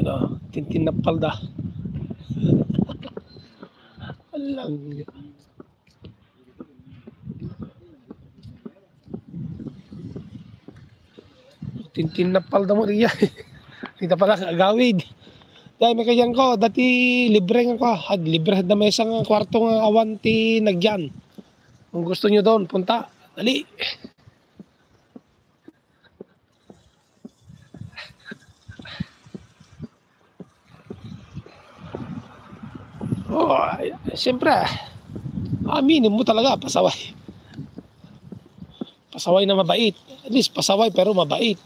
Ano, tintin na palda. Alang. Tintin na palda mo riya. Kita pala agawid. Dahil may kayang ko, dati libre nga ko. Libre na may isang kwarto nga awanti nagyan. Kung gusto nyo doon, punta. Dali. Oh, siyempre, aminin mo talaga, pasaway. Pasaway na mabait. At least pasaway pero mabait.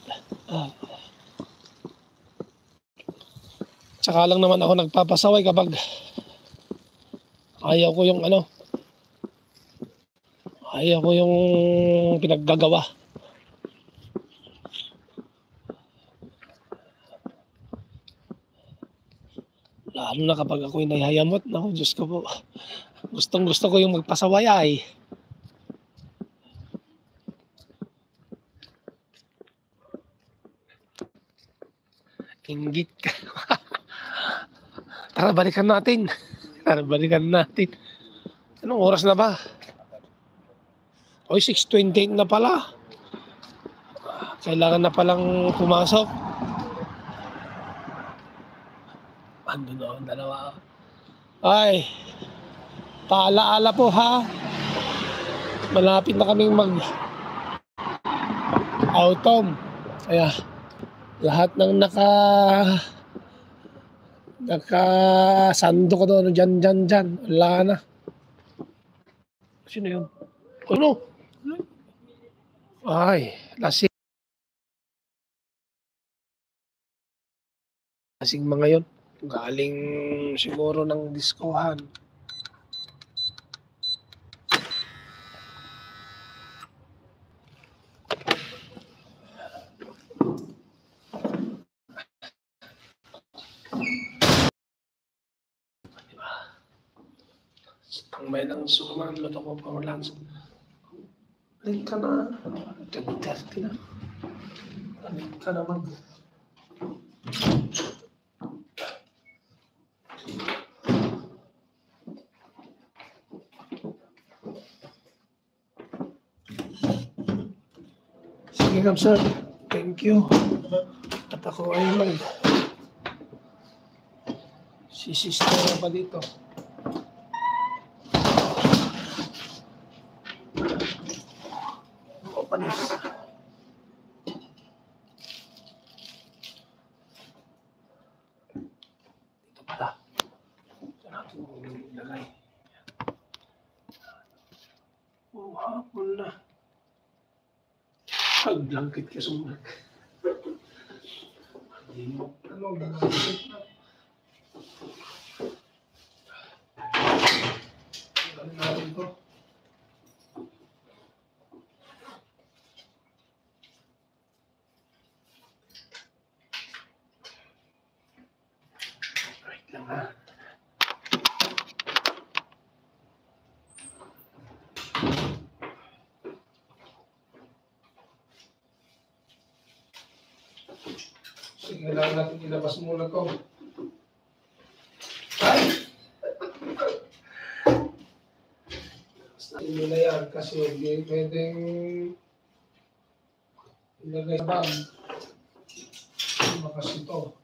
Tsaka lang naman ako nagpapasaway kapag ayaw ko yung ayaw ko yung pinaggagawa. Lalo na kapag ako'y nahihayamot. Naku, Diyos ko po. Gustong gusto ko yung magpasaway ay. Inggit ka. Tara, balikan natin. Anong oras na ba? Oy, 6:28 na pala. Kailangan na palang pumasok. Ando na ang dalawa. Ay, paalaala po ha. Malapit na kaming mag-autumn. Kaya, lahat ng nakasando ko doon, dyan. Wala na. Sino yun? Ano? Ay, lasing mga yun. Galing siguro ng diskohan. May lang suman lo to ko pamulan. Link ka na. 10:30 na. Link ka naman. Sige, Kamsat. Thank you. At ako ay sisistera pa dito. Panis. Dito pala. Diyan natin ilagay. Oh, hapon na. Paglangkit ka sumunod. Ano, blanket na. Galing natin ito. Wait lang ha. Sige, kailangan natin ilabas muna ito. Ay! Ilabas natin muna yan kasi hindi pwedeng ilagay sa bag. Makas ito.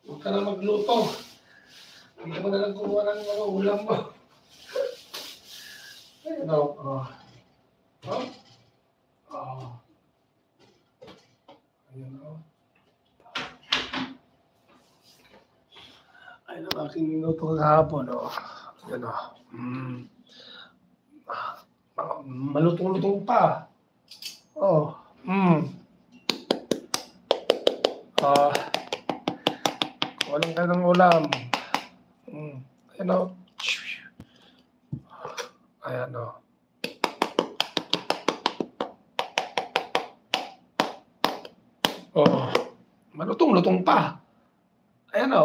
Huwag ka na magluto. Hindi mo na lang kumuha ng mga ulam mo. Ayun o. Ayun o. Ayun ang aking minuto kahapon o. Ayun o. Malutong-lutong pa. Oh. Walang ka ng ulam. Ayan o. Ayan o. Oh. Malutong-lutong pa. Ayan o.